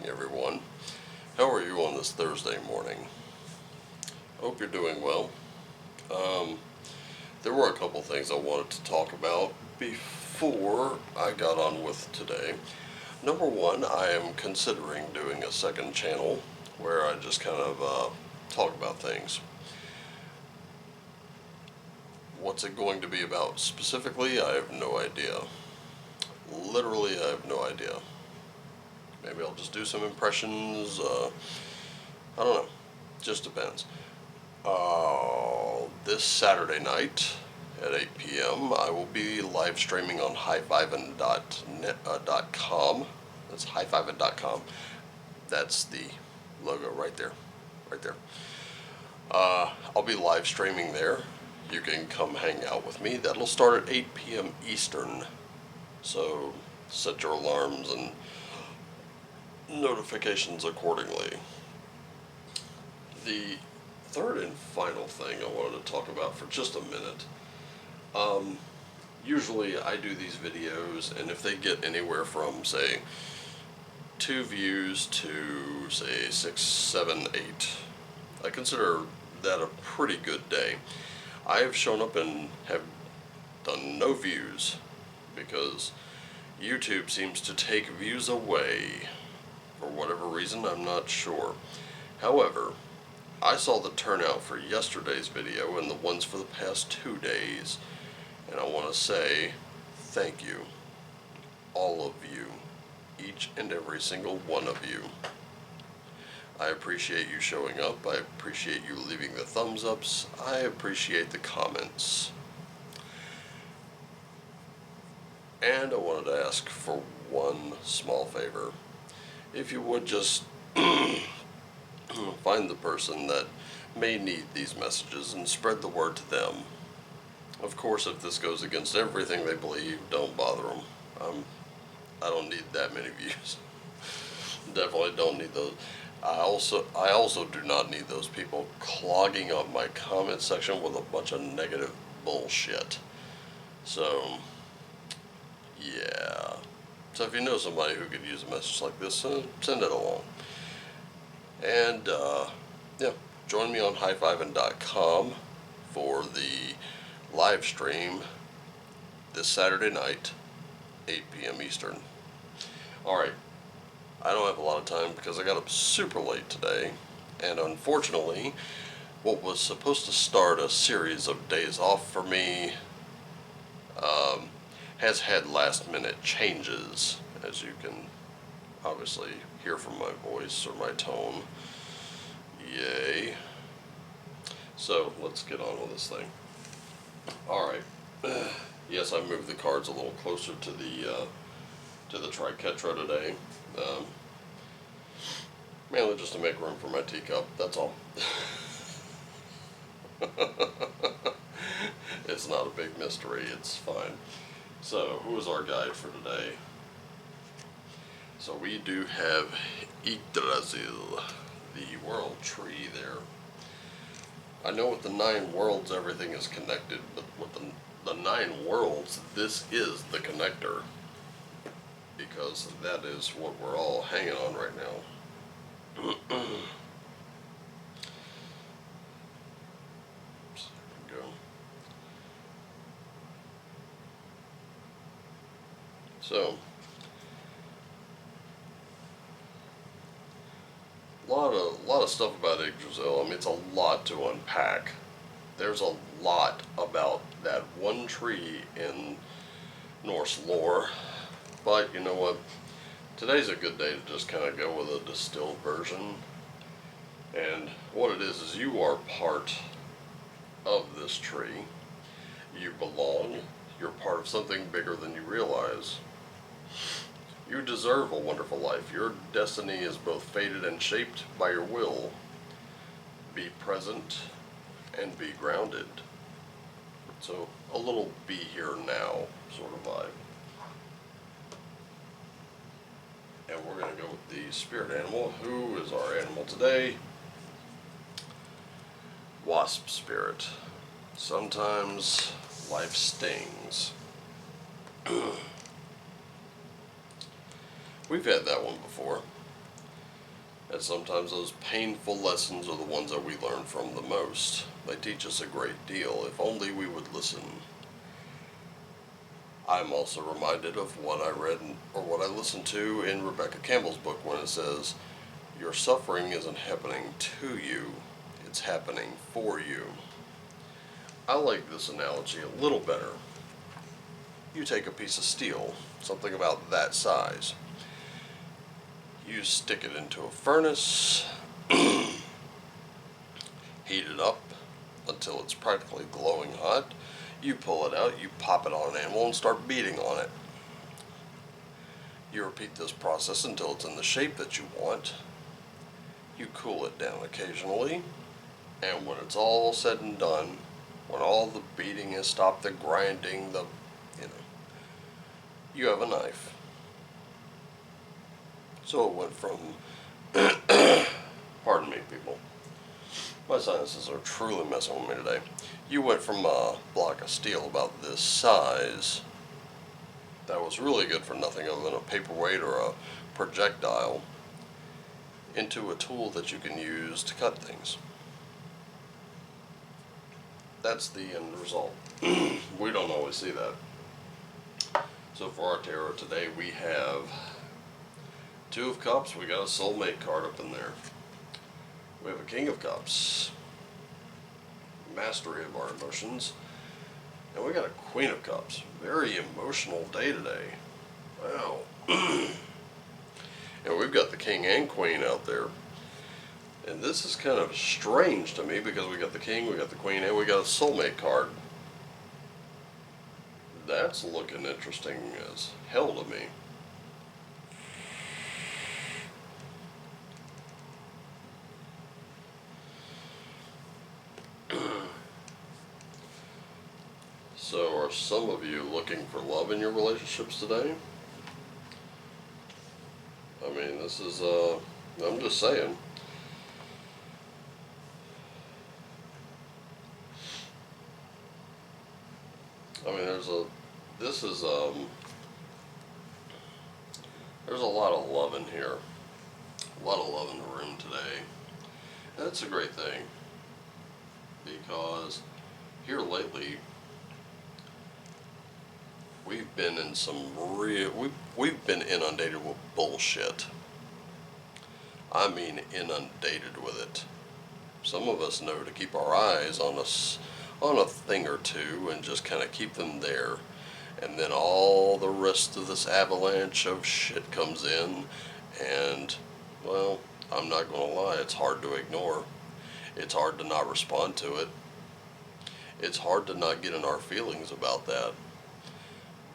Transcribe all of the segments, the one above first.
morning, everyone. How are you on this Thursday morning? Hope you're doing well. There were a couple things I wanted to talk about before I got on with today. Number one, I am considering doing a second channel where I just kind of talk about things. What's it going to be about specifically? I have no idea. Literally, I have no idea. Maybe I'll just do some impressions. I don't know. Just depends. This Saturday night at 8 p.m. I will be live streaming on highfivin.com. That's highfivin.com. That's the logo right there. Right there. I'll be live streaming there. You can come hang out with me. That'll start at 8 p.m. Eastern. So set your alarms and notifications accordingly. The third and final thing I wanted to talk about for just a minute. Usually I do these videos, and if they get anywhere from, say, 2 views to, say, 6, 7, 8, I consider that a pretty good day. I have shown up and have done no views because YouTube seems to take views away. For whatever reason, I'm not sure. However, I saw the turnout for yesterday's video and the ones for the past 2 days, and I want to say thank you. All of you. Each and every single one of you. I appreciate you showing up. I appreciate you leaving the thumbs ups. I appreciate the comments. And I wanted to ask for one small favor. If you would just find the person that may need these messages and spread the word to them. Of course, if this goes against everything they believe, don't bother them. I don't need that many views. Definitely don't need those. I also do not need those people clogging up my comment section with a bunch of negative bullshit. So, yeah. So if you know somebody who could use a message like this, send it along. And, yeah, join me on highfivin.com for the live stream this Saturday night, 8 p.m. Eastern. Alright, I don't have a lot of time because I got up super late today, and unfortunately, what was supposed to start a series of days off for me has had last-minute changes, as you can obviously hear from my voice or my tone. Yay. So, let's get on with this thing. Alright. Yes, I moved the cards a little closer to the Triquetra today. Mainly just to make room for my teacup, that's all. It's not a big mystery, it's fine. So, who is our guide for today? So we do have Yggdrasil, the world tree there. I know with the 9 worlds everything is connected, but with the 9 worlds, this is the connector. Because that is what we're all hanging on right now. So, a lot of stuff about Yggdrasil. I mean, it's a lot to unpack. There's a lot about that one tree in Norse lore. But, you know what? Today's a good day to just kind of go with a distilled version. And what it is you are part of this tree. You belong. You're part of something bigger than you realize. You deserve a wonderful life. Your destiny is both fated and shaped by your will. Be present and be grounded. So, a little be here now sort of vibe. And we're going to go with the spirit animal. Who is our animal today? Wasp spirit. Sometimes life stings. We've had that one before. And sometimes those painful lessons are the ones that we learn from the most. They teach us a great deal, if only we would listen. I'm also reminded of what I read or what I listened to in Rebecca Campbell's book when it says, your suffering isn't happening to you, it's happening for you. I like this analogy a little better. You take a piece of steel, something about that size. You stick it into a furnace, heat it up until it's practically glowing hot. You pull it out, you pop it on an anvil and start beating on it. You repeat this process until it's in the shape that you want. You cool it down occasionally, and when it's all said and done, when all the beating has stopped, the grinding, you have a knife. So it went from, pardon me people, my sinuses are truly messing with me today. You went from a block of steel about this size that was really good for nothing other than a paperweight or a projectile into a tool that you can use to cut things. That's the end result. We don't always see that. So for our tarot today, we have Two of Cups. We got a soulmate card up in there. We have a King of Cups, mastery of our emotions, and we got a Queen of Cups. Very emotional day today. Wow. And we've got the King and Queen out there. And this is kind of strange to me because we got the King, we got the Queen, and we got a soulmate card. That's looking interesting as hell to me. So are some of you looking for love in your relationships today? I mean, this is, I'm just saying. I mean, there's a lot of love in here. A lot of love in the room today. And that's a great thing. Because here lately, we've been in some we've been inundated with bullshit. I mean inundated with it. Some of us know to keep our eyes on a thing or two and just kind of keep them there. And then all the rest of this avalanche of shit comes in and, well, I'm not going to lie, it's hard to ignore. It's hard to not respond to it. It's hard to not get in our feelings about that.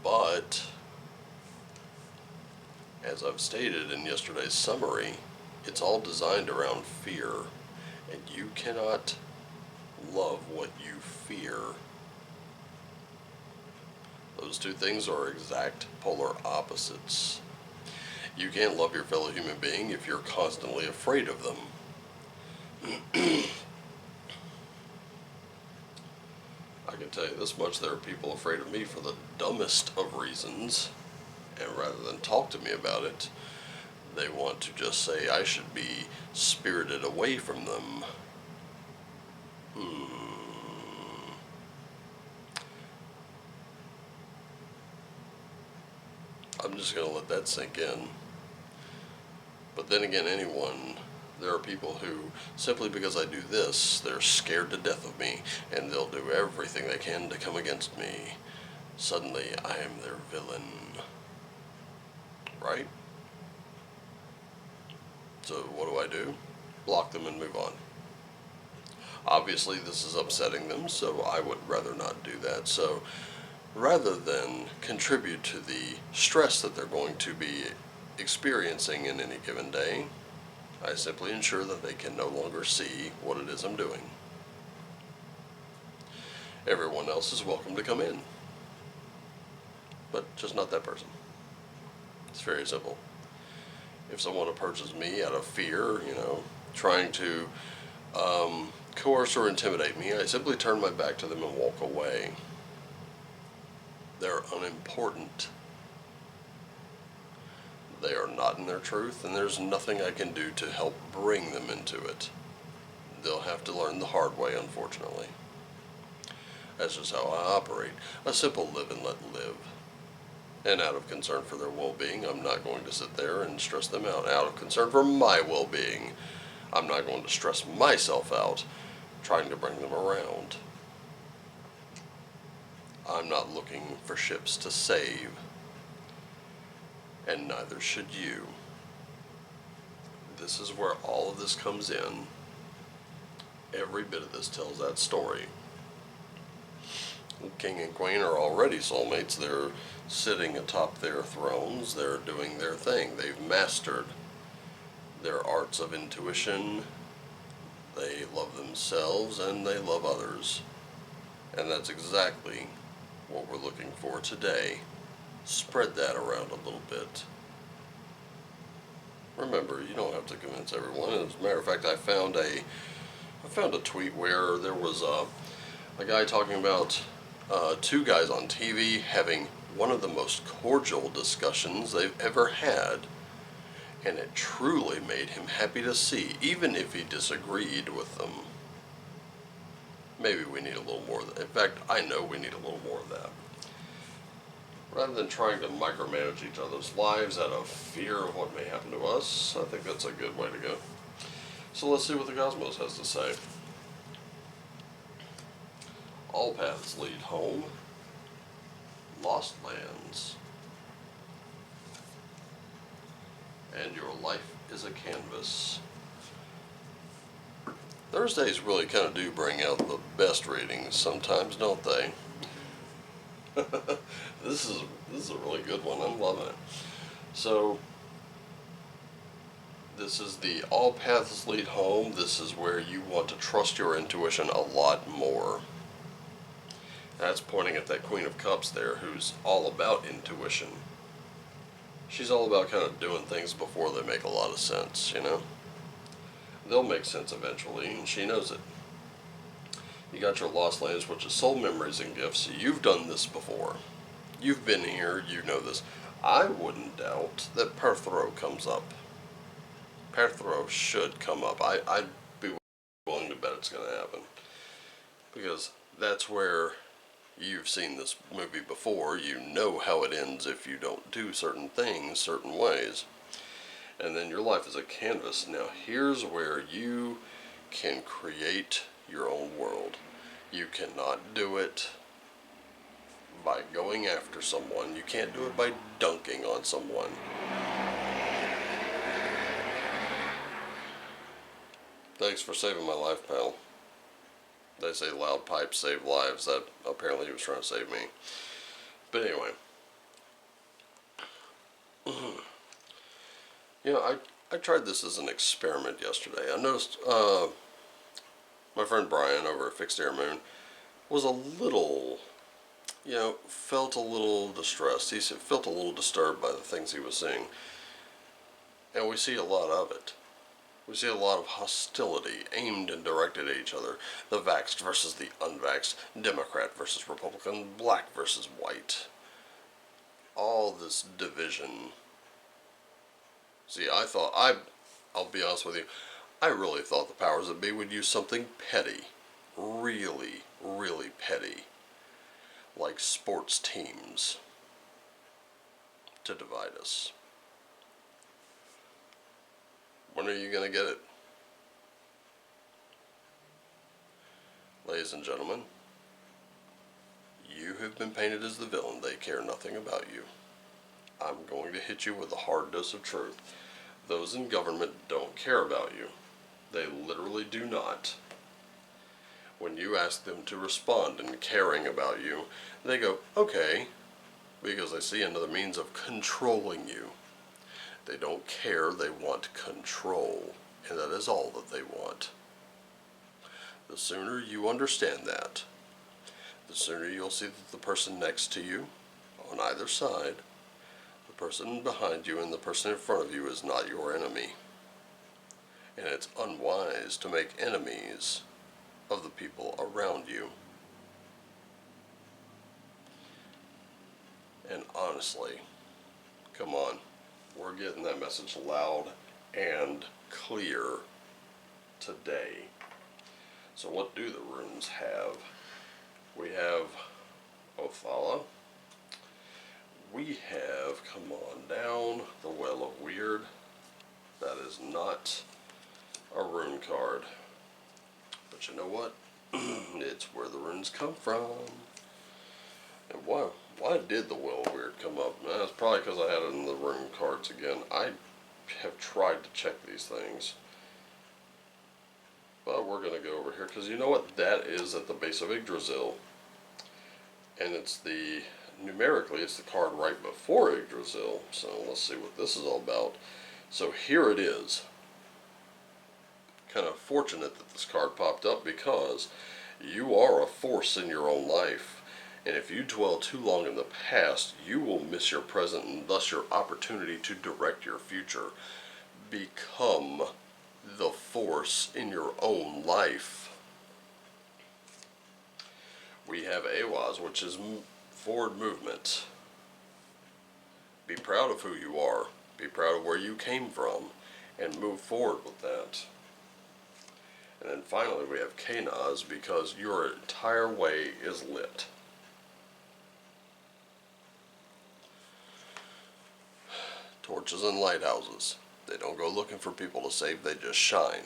But, as I've stated in yesterday's summary, it's all designed around fear. And you cannot love what you fear. Those two things are exact polar opposites. You can't love your fellow human being if you're constantly afraid of them. I can tell you this much, there are people afraid of me for the dumbest of reasons, and rather than talk to me about it, they want to just say I should be spirited away from them. I'm just going to let that sink in. But then again, there are people who, simply because I do this, they're scared to death of me, and they'll do everything they can to come against me. Suddenly, I am their villain. Right? So what do? Block them and move on. Obviously, this is upsetting them, so I would rather not do that. So, rather than contribute to the stress that they're going to be experiencing in any given day, I simply ensure that they can no longer see what it is I'm doing. Everyone else is welcome to come in, but just not that person. It's very simple. If someone approaches me out of fear, trying to coerce or intimidate me, I simply turn my back to them and walk away. They're unimportant. They are not in their truth, and there's nothing I can do to help bring them into it. They'll have to learn the hard way, unfortunately. That's just how I operate. A simple live and let live. And out of concern for their well-being, I'm not going to sit there and stress them out. Out of concern for my well-being, I'm not going to stress myself out trying to bring them around. I'm not looking for ships to save, and neither should you. This is where all of this comes in. Every bit of this tells that story. King and Queen are already soulmates. They're sitting atop their thrones. They're doing their thing. They've mastered their arts of intuition. They love themselves and they love others. And that's exactly what we're looking for today. Spread that around a little bit. Remember, you don't have to convince everyone. As a matter of fact, I found a tweet where there was a guy talking about two guys on TV having one of the most cordial discussions they've ever had. And it truly made him happy to see, even if he disagreed with them. Maybe we need a little more of that. In fact, I know we need a little more of that. Rather than trying to micromanage each other's lives out of fear of what may happen to us, I think that's a good way to go. So let's see what the cosmos has to say. All paths lead home. Lost lands. And your life is a canvas. Thursdays really kind of do bring out the best readings sometimes, don't they? This is a really good one. I'm loving it. So this is the all paths lead home. This is where you want to trust your intuition a lot more. That's pointing at that Queen of Cups there, who's all about intuition. She's all about kind of doing things before they make a lot of sense, you know? They'll make sense eventually, and she knows it. You got your lost lands, which is soul memories and gifts. You've done this before. You've been here, you know this. I wouldn't doubt that Perthro comes up. Perthro should come up. I'd be willing to bet it's going to happen. Because that's where you've seen this movie before. You know how it ends if you don't do certain things certain ways. And then your life is a canvas. Now here's where you can create your own world. You cannot do it by going after someone. You can't do it by dunking on someone. Thanks for saving my life, pal. They say loud pipes save lives. That apparently he was trying to save me. But anyway. You know, I tried this as an experiment yesterday. I noticed my friend Brian over at Fixed Air Moon was a little, felt a little distressed. He felt a little disturbed by the things he was seeing. And we see a lot of it. We see a lot of hostility aimed and directed at each other. The vaxxed versus the unvaxxed, Democrat versus Republican, black versus white. All this division. See, I'll be honest with you, I really thought the powers that be would use something petty. Really, really petty. Like sports teams. To divide us. When are you going to get it? Ladies and gentlemen, you have been painted as the villain. They care nothing about you. I'm going to hit you with a hard dose of truth. Those in government don't care about you. They literally do not. When you ask them to respond in caring about you, they go, okay, because they see another means of controlling you. They don't care, they want control, and that is all that they want. The sooner you understand that, the sooner you'll see that the person next to you, on either side, the person behind you and the person in front of you is not your enemy. And it's unwise to make enemies of the people around you. And honestly, come on. we're getting that message loud and clear today. So what do the runes have? We have Othala. We have, come on down, the Well of Weird. That is not a rune card. But you know what? It's where the runes come from. And why did the Well of Weird come up? That's probably because I had it in the rune cards again. I have tried to check these things. But we're going to go over here, because you know what? That is at the base of Yggdrasil. And it's numerically, it's the card right before Yggdrasil. So let's see what this is all about. So here it is. Kind of fortunate that this card popped up, because you are a force in your own life. And if you dwell too long in the past, you will miss your present and thus your opportunity to direct your future. Become the force in your own life. We have Awaz, which is forward movement. Be proud of who you are. Be proud of where you came from, and move forward with that. And then finally we have Kanaz, because your entire way is lit. Torches and lighthouses. They don't go looking for people to save, they just shine.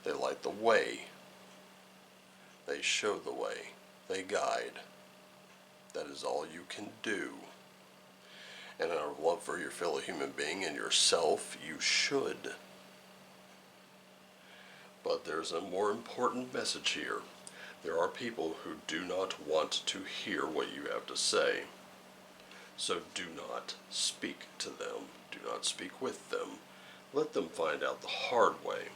They light the way. They show the way. They guide. That is all you can do. And out of love for your fellow human being and yourself, you should. But there's a more important message here. There are people who do not want to hear what you have to say. So do not speak to them. Do not speak with them. Let them find out the hard way.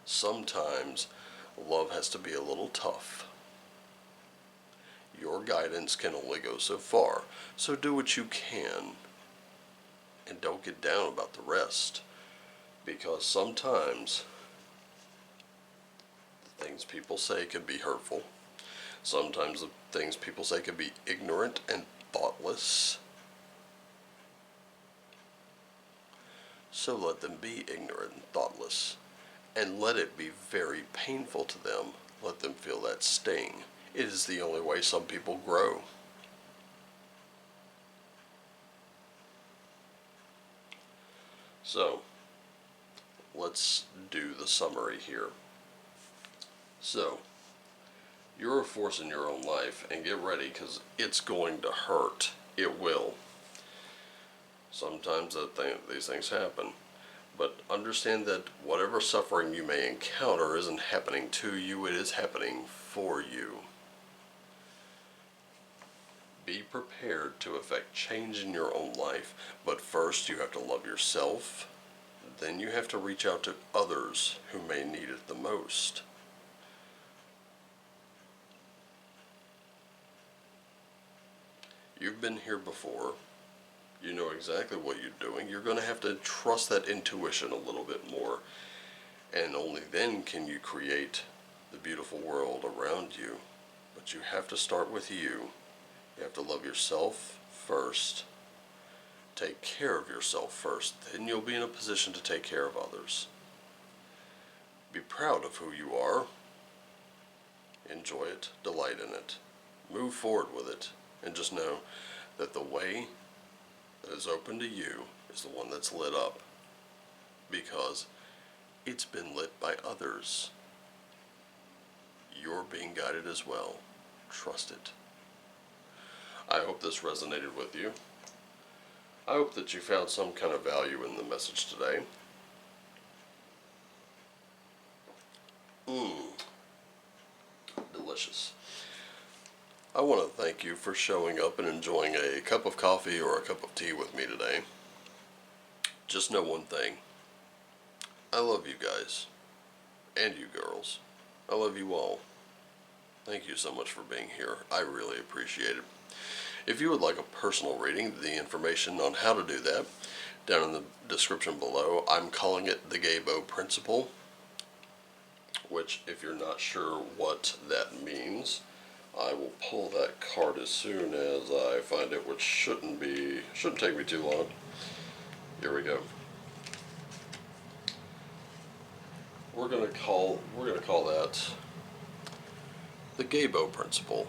Sometimes love has to be a little tough. Your guidance can only go so far, so do what you can. And don't get down about the rest, because sometimes the things people say can be hurtful. Sometimes the things people say can be ignorant and thoughtless. So let them be ignorant and thoughtless, and let it be very painful to them. Let them feel that sting. It is the only way some people grow. So, let's do the summary here. So, you're a force in your own life, and get ready, because it's going to hurt. It will. Sometimes these things happen. But understand that whatever suffering you may encounter isn't happening to you, it is happening for you. Be prepared to affect change in your own life, but first you have to love yourself, then you have to reach out to others who may need it the most. You've been here before. You know exactly what you're doing. You're going to have to trust that intuition a little bit more. And only then can you create the beautiful world around you. But you have to start with you. You have to love yourself first. Take care of yourself first. Then you'll be in a position to take care of others. Be proud of who you are. Enjoy it. Delight in it. Move forward with it. And just know that the way that is open to you is the one that's lit up, because it's been lit by others. You're being guided as well. Trust it. I hope this resonated with you. I hope that you found some kind of value in the message today. Delicious. I want to thank you for showing up and enjoying a cup of coffee or a cup of tea with me today. Just know one thing. I love you guys. And you girls. I love you all. Thank you so much for being here. I really appreciate it. If you would like a personal reading, the information on how to do that down in the description below. I'm calling it the Gaybo Principle, which, if you're not sure what that means, I will pull that card as soon as I find it, which shouldn't take me too long. Here we go. We're gonna call that the Gabo principle.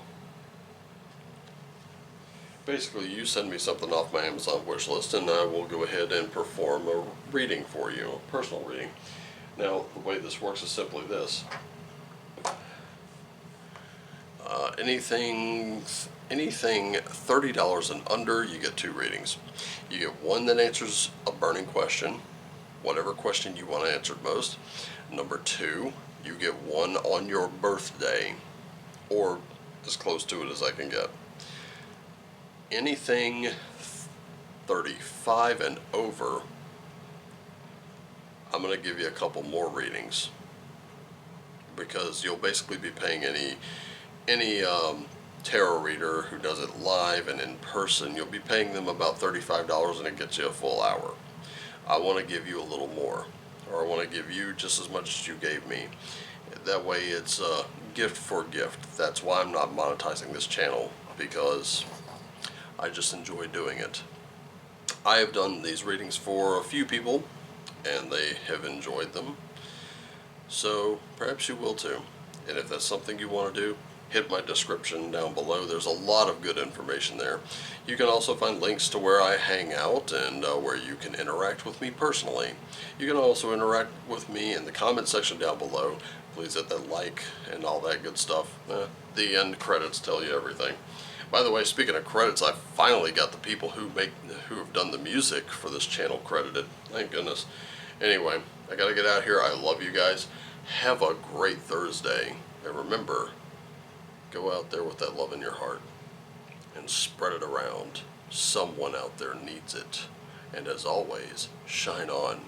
Basically, you send me something off my Amazon wish list, and I will go ahead and perform a reading for you, a personal reading. Now, the way this works is simply this: anything $30 and under, you get 2 readings. You get one that answers a burning question, whatever question you want answered most. Number 2, you get one on your birthday, or as close to it as I can get. Anything 35 and over, I'm going to give you a couple more readings, because you'll basically be paying any tarot reader who does it live and in person, you'll be paying them about $35 and it gets you a full hour. I want to give you a little more, or I want to give you just as much as you gave me. That way it's a gift for gift. That's why I'm not monetizing this channel, because I just enjoy doing it. I have done these readings for a few people and they have enjoyed them, so perhaps you will too. And if that's something you want to do, hit my description down below. There's a lot of good information there. You can also find links to where I hang out and where you can interact with me personally. You can also interact with me in the comment section down below. Please hit that like and all that good stuff. The end credits tell you everything. By the way, speaking of credits, I finally got the people who have done the music for this channel credited. Thank goodness. Anyway, I gotta get out of here. I love you guys. Have a great Thursday. And remember, go out there with that love in your heart and spread it around. Someone out there needs it. And as always, shine on.